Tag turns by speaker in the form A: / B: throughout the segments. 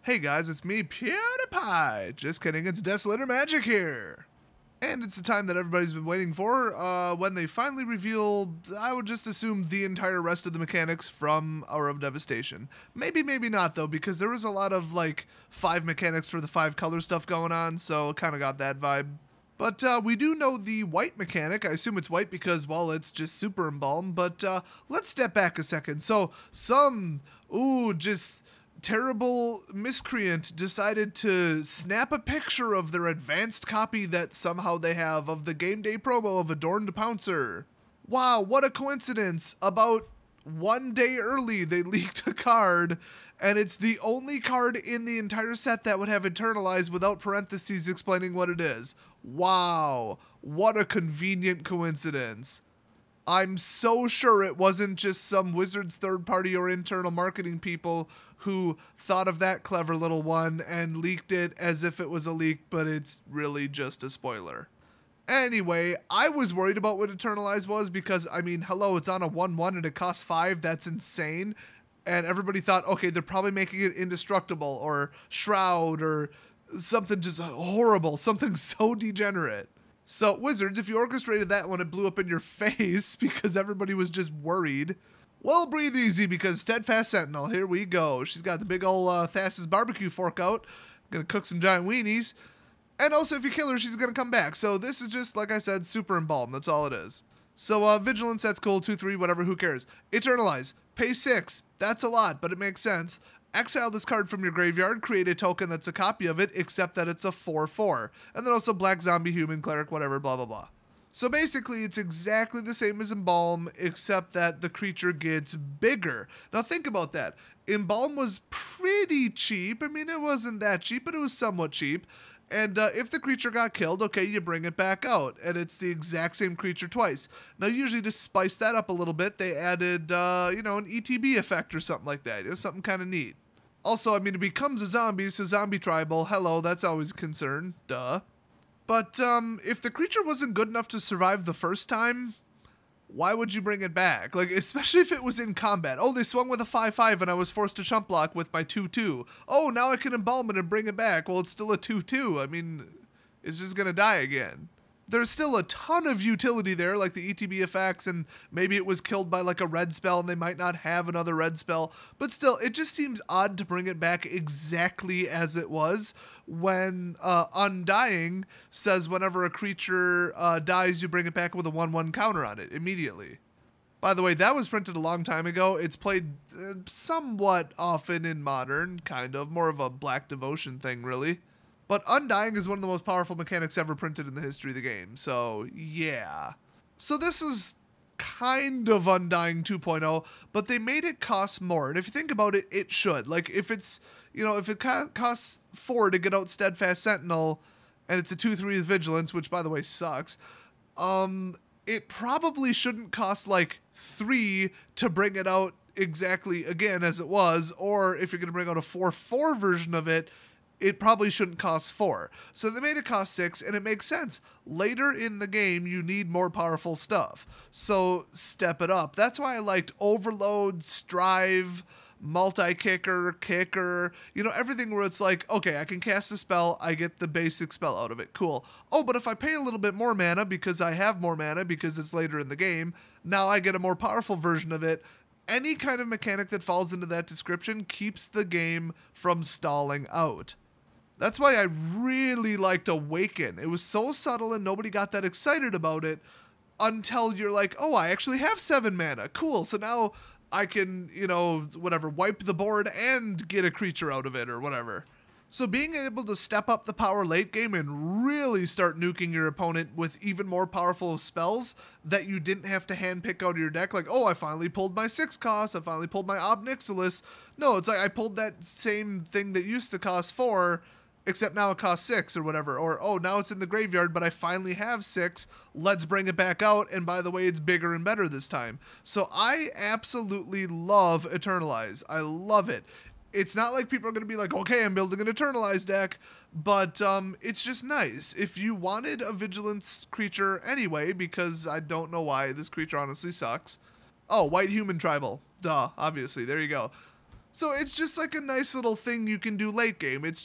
A: Hey guys, it's me, PewDiePie. Just kidding, it's Desolator Magic here. And it's the time that everybody's been waiting for, when they finally revealed, I would just assume, the entire rest of the mechanics from Hour of Devastation. Maybe, maybe not though, because there was a lot of, 5 mechanics for the 5 color stuff going on, so kind of got that vibe. But we do know the white mechanic. I assume it's white because, well, it's just super embalmed, but let's step back a second. So, just terrible miscreant decided to snap a picture of their advanced copy that somehow they have of the game day promo of Adorned Pouncer. Wow, what a coincidence. About 1 day early, they leaked a card, and it's the only card in the entire set that would have Eternalize without parentheses explaining what it is. Wow, what a convenient coincidence. I'm so sure it wasn't just some Wizards third-party or internal marketing people who thought of that clever little one and leaked it as if it was a leak, but it's really just a spoiler. Anyway, I was worried about what Eternalize was because, I mean, hello, it's on a 1/1 and it costs 5, that's insane. And everybody thought, okay, they're probably making it indestructible or Shroud or something just horrible, something so degenerate. So, Wizards, if you orchestrated that one, it blew up in your face because everybody was just worried. Well, breathe easy because Steadfast Sentinel, here we go. She's got the big ol' Thassa's barbecue fork out. Gonna cook some giant weenies. And also, if you kill her, she's gonna come back. So this is just, like I said, super embalmed. That's all it is. So, Vigilance, that's cool. 2/3, whatever, who cares? Eternalize. Pay 6. That's a lot, but it makes sense. Exile this card from your graveyard, create a token that's a copy of it, except that it's a 4/4. And then also black zombie, human, cleric, whatever, blah, blah, blah. So basically, it's exactly the same as Embalm, except that the creature gets bigger. Now think about that. Embalm was pretty cheap. I mean, it wasn't that cheap, but it was somewhat cheap. And if the creature got killed, okay, you bring it back out. And it's the exact same creature twice. Now, usually to spice that up a little bit, they added, an ETB effect or something like that. It was something kind of neat. Also, I mean, it becomes a zombie, so zombie tribal. Hello, that's always a concern. Duh. But if the creature wasn't good enough to survive the first time, why would you bring it back? Like, especially if it was in combat. Oh, they swung with a 5/5 and I was forced to chump block with my 2/2. Oh, now I can embalm it and bring it back. Well, it's still a 2/2. I mean, it's just gonna die again. There's still a ton of utility there, like the ETB effects, and maybe it was killed by like a red spell and they might not have another red spell. But still, it just seems odd to bring it back exactly as it was when Undying says whenever a creature dies, you bring it back with a 1/1 counter on it immediately. By the way, that was printed a long time ago. It's played somewhat often in Modern, kind of. More of a Black Devotion thing, really. But Undying is one of the most powerful mechanics ever printed in the history of the game, so yeah. So this is kind of Undying 2.0, but they made it cost more. And if you think about it, it should. Like, if it's, if it costs 4 to get out Steadfast Sentinel, and it's a 2/3 with Vigilance, which, by the way, sucks, it probably shouldn't cost, 3 to bring it out exactly again as it was, or if you're going to bring out a 4/4 version of it, it probably shouldn't cost 4. So they made it cost 6, and it makes sense. Later in the game, you need more powerful stuff. So step it up. That's why I liked Overload, Strive, Multi-Kicker, Kicker, everything where it's like, okay, I can cast a spell, I get the basic spell out of it. Cool. Oh, but if I pay a little bit more mana because I have more mana because it's later in the game, now I get a more powerful version of it. Any kind of mechanic that falls into that description keeps the game from stalling out. That's why I really liked Awaken. It was so subtle and nobody got that excited about it until you're like, oh, I actually have 7 mana. Cool. So now I can, wipe the board and get a creature out of it or whatever. So being able to step up the power late game and really start nuking your opponent with even more powerful spells that you didn't have to handpick out of your deck, like, oh, I finally pulled my 6 cost, I finally pulled my Ob Nixilis. No, it's like I pulled that same thing that used to cost 4, except now it costs 6 or whatever. Or, oh, now it's in the graveyard, but I finally have 6. Let's bring it back out. And by the way, it's bigger and better this time. So I absolutely love Eternalize. I love it. It's not like people are going to be like, okay, I'm building an Eternalize deck, but it's just nice. If you wanted a Vigilance creature anyway, because I don't know why, this creature honestly sucks. Oh, white human tribal. Duh, obviously. There you go. So it's just like a nice little thing you can do late game. It's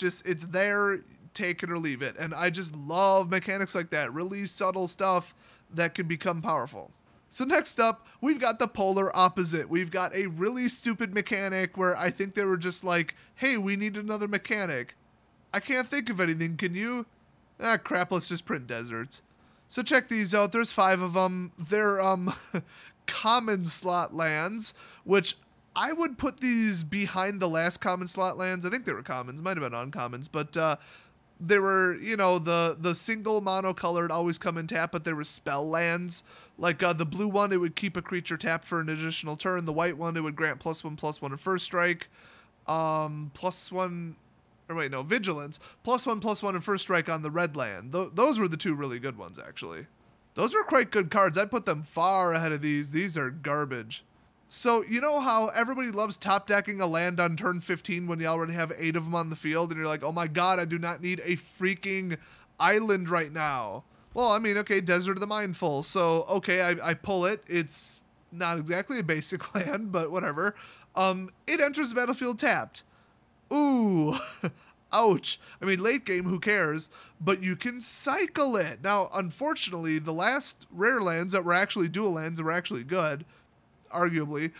A: there, take it or leave it. And I just love mechanics like that, really subtle stuff that can become powerful. So next up, we've got the polar opposite. We've got a really stupid mechanic where I think they were just like, hey, we need another mechanic. I can't think of anything, can you? Ah, crap, let's just print deserts. So check these out, there's 5 of them. They're common slot lands, which I would put these behind the last common slot lands. I think they were commons, might have been uncommons, but they were, you know, the single monocolored always come in tap, but there were spell lands. Like the blue one, it would keep a creature tapped for an additional turn. The white one, it would grant +1/+1 in first strike. +1, or wait, no, vigilance. +1/+1 in first strike on the red land. Those were the 2 really good ones, actually. Those were quite good cards. I'd put them far ahead of these. These are garbage. So, you know how everybody loves top decking a land on turn 15 when you already have 8 of them on the field, and you're like, oh my god, I do not need a freaking island right now. Well, I mean, okay, Desert of the Mindful. So, okay, I pull it. It's not exactly a basic land, but whatever. It enters the battlefield tapped. Ooh, ouch. I mean, late game, who cares? But you can cycle it. Now, unfortunately, the last rare lands that were actually dual lands that were actually good, arguably,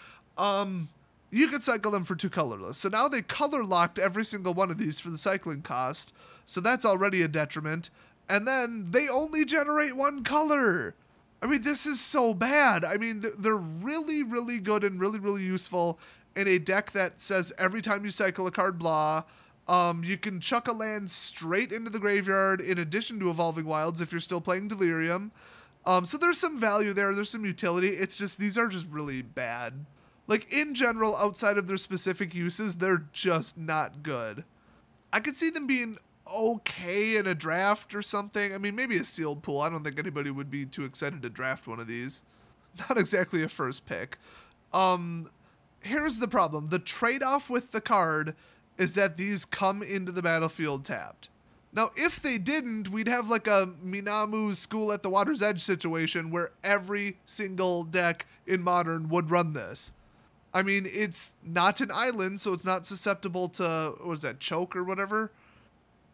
A: you could cycle them for 2 colorless. So now they color locked every single one of these for the cycling cost. So that's already a detriment. And then they only generate 1 color. I mean, this is so bad. I mean, they're really, really good and really, really useful in a deck that says every time you cycle a card, blah. You can chuck a land straight into the graveyard in addition to Evolving Wilds if you're still playing Delirium. So there's some value there. There's some utility. It's just, these are just really bad. Like, in general, outside of their specific uses, they're just not good. I could see them being okay in a draft or something. I mean, maybe a sealed pool. I don't think anybody would be too excited to draft one of these. Not exactly a first pick. Here's the problem. The trade-off with the card is that these come into the battlefield tapped. Now, if they didn't, we'd have like a Minamu School at the Water's Edge situation where every single deck in Modern would run this. I mean, it's not an island, so it's not susceptible to, what is that, choke or whatever?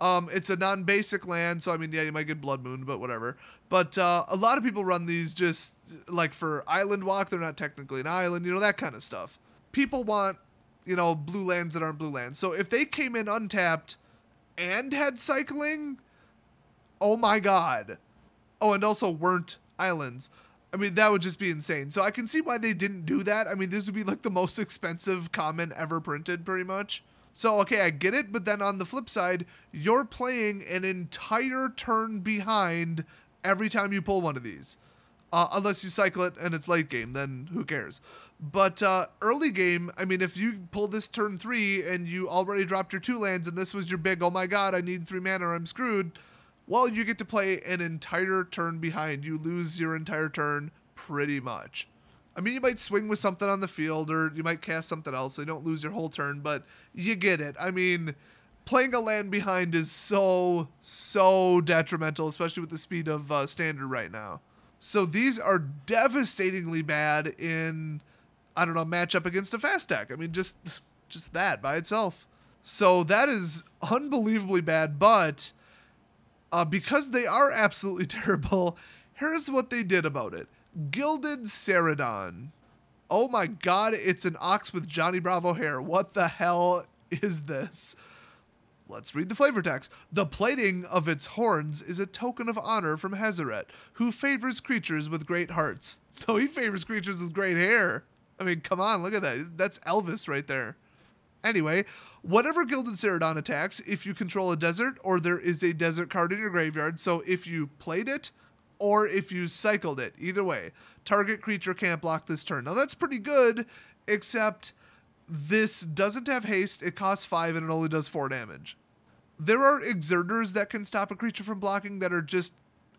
A: It's a non-basic land, so I mean, yeah, you might get Blood Moon, but whatever. But a lot of people run these just, like, for Island Walk. They're not technically an island, you know, that kind of stuff. People want, you know, blue lands that aren't blue lands. So if they came in untapped and had cycling, oh my god. Oh, and also weren't islands. I mean, that would just be insane. So I can see why they didn't do that. I mean, this would be like the most expensive common ever printed, pretty much. So, okay, I get it, but then on the flip side, you're playing an entire turn behind every time you pull one of these. Unless you cycle it and it's late game, then who cares? But early game, I mean, if you pull this turn 3 and you already dropped your 2 lands and this was your big, oh my god, I need 3 mana or I'm screwed, well, you get to play an entire turn behind. You lose your entire turn pretty much. I mean, you might swing with something on the field or you might cast something else so you don't lose your whole turn, but you get it. I mean, playing a land behind is so detrimental, especially with the speed of Standard right now. So these are devastatingly bad in, I don't know, matchup against a fast deck. I mean, just that by itself. So that is unbelievably bad, but because they are absolutely terrible, here's what they did about it. Gilded Cerodon. Oh my god, it's an ox with Johnny Bravo hair. What the hell is this? Let's read the flavor text. The plating of its horns is a token of honor from Hezeret, who favors creatures with great hearts. No, he favors creatures with great hair. I mean, come on, look at that. That's Elvis right there. Anyway, whatever Gilded Cerodon attacks, if you control a desert or there is a desert card in your graveyard, so if you played it or if you cycled it, either way, target creature can't block this turn. Now that's pretty good, except this doesn't have haste, it costs 5 and it only does 4 damage. There are exerters that can stop a creature from blocking that are just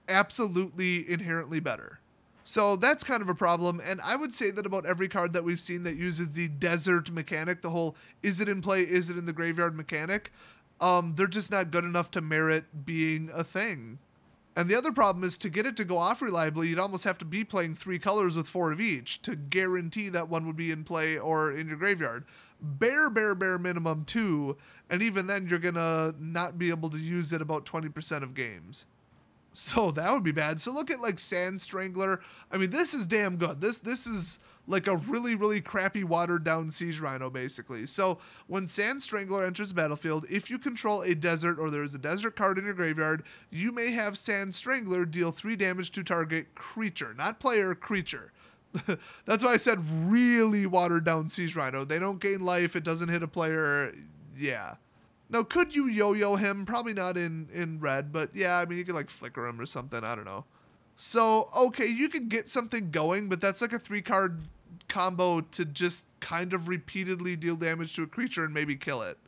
A: absolutely inherently better. So that's kind of a problem, and I would say that about every card that we've seen that uses the desert mechanic, the whole is it in play, is it in the graveyard mechanic, they're just not good enough to merit being a thing. And the other problem is to get it to go off reliably, you'd almost have to be playing 3 colors with 4 of each to guarantee that one would be in play or in your graveyard. bare minimum 2, and even then you're gonna not be able to use it about 20% of games. So that would be bad. So look at like Sand Strangler. I mean, this is damn good. This is like a really crappy watered down Siege Rhino basically. So when Sand Strangler enters the battlefield, if you control a desert or there is a desert card in your graveyard, you may have Sand Strangler deal 3 damage to target creature, not player, creature. That's why I said really watered down Siege Rhino. They don't gain life, it doesn't hit a player. Yeah. Now, could you yo-yo him? Probably not in red, but yeah, I mean, you could like flicker him or something. I don't know. So, okay, you could get something going, but that's like a 3-card combo to just kind of repeatedly deal damage to a creature and maybe kill it.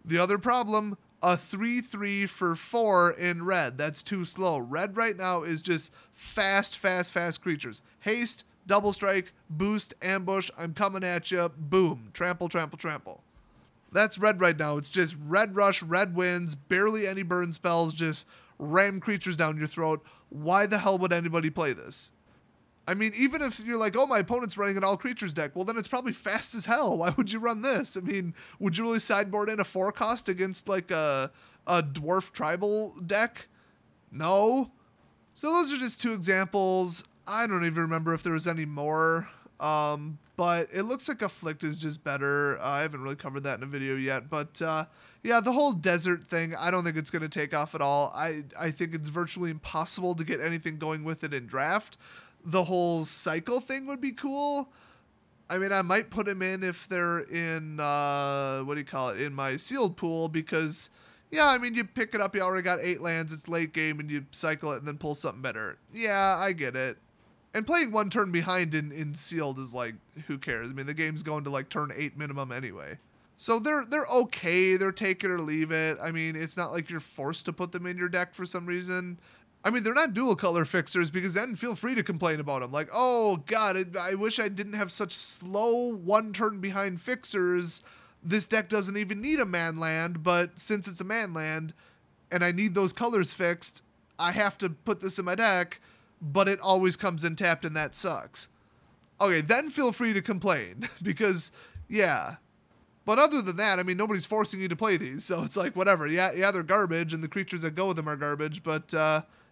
A: The other problem, a 3/3 for 4 in red. That's too slow. Red right now is just fast creatures. Haste, double strike, boost, ambush, I'm coming at you, boom, trample. That's red right now. It's just red rush, red wins, barely any burn spells, just ram creatures down your throat. Why the hell would anybody play this? I mean, even if you're like, oh, my opponent's running an all creatures deck, well, then it's probably fast as hell. Why would you run this? I mean, would you really sideboard in a 4-cost against like a dwarf tribal deck? No. So those are just 2 examples. I don't even remember if there was any more. But it looks like Afflict is just better. I haven't really covered that in a video yet, but yeah, the whole desert thing, I don't think it's going to take off at all. I think it's virtually impossible to get anything going with it in draft. The whole cycle thing would be cool. I mean, I might put him in if they're in, in my sealed pool, because, yeah, I mean, you pick it up, you already got 8 lands, it's late game, and you cycle it and then pull something better. Yeah, I get it. And playing 1 turn behind in sealed is like, who cares? I mean, the game's going to like turn 8 minimum anyway. So they're okay. They're take it or leave it. I mean, it's not like you're forced to put them in your deck for some reason. I mean, they're not dual color fixers, because then feel free to complain about them. Like, oh god, I wish I didn't have such slow 1 turn behind fixers. This deck doesn't even need a man land, but since it's a man land and I need those colors fixed, I have to put this in my deck. But it always comes in tapped, and that sucks. Okay, then feel free to complain, because, yeah. But other than that, I mean, nobody's forcing you to play these, so it's like, whatever. Yeah, they're garbage, and the creatures that go with them are garbage, but,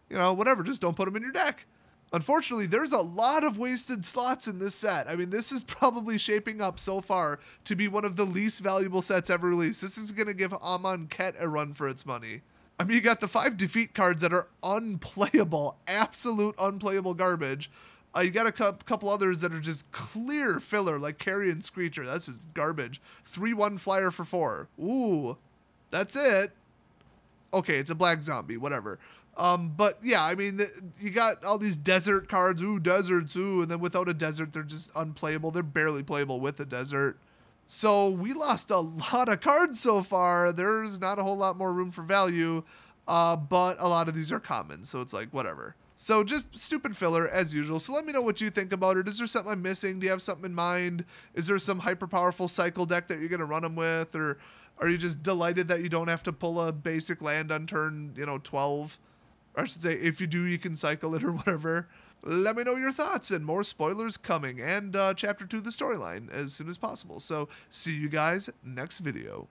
A: you know, whatever, just don't put them in your deck. Unfortunately, there's a lot of wasted slots in this set. I mean, this is probably shaping up so far to be one of the least valuable sets ever released. This is going to give Amon Ket a run for its money. I mean, you got the 5 defeat cards that are unplayable, absolute unplayable garbage. You got a couple others that are just clear filler, like Carrion Screecher. That's just garbage. 3/1 flyer for 4. Ooh, that's it. Okay, it's a black zombie, whatever. But yeah, I mean, you got all these desert cards. Ooh, deserts, ooh. And then without a desert, they're just unplayable. They're barely playable with a desert. So we lost a lot of cards so far. There's not a whole lot more room for value, but a lot of these are common, so it's like, whatever. So just stupid filler, as usual. So let me know what you think about it. Is there something I'm missing? Do you have something in mind? Is there some hyper-powerful cycle deck that you're going to run them with? Or are you just delighted that you don't have to pull a basic land on turn, 12? Or I should say, if you do, you can cycle it or whatever. Let me know your thoughts, and more spoilers coming, and Chapter 2 of the storyline as soon as possible. So see you guys next video.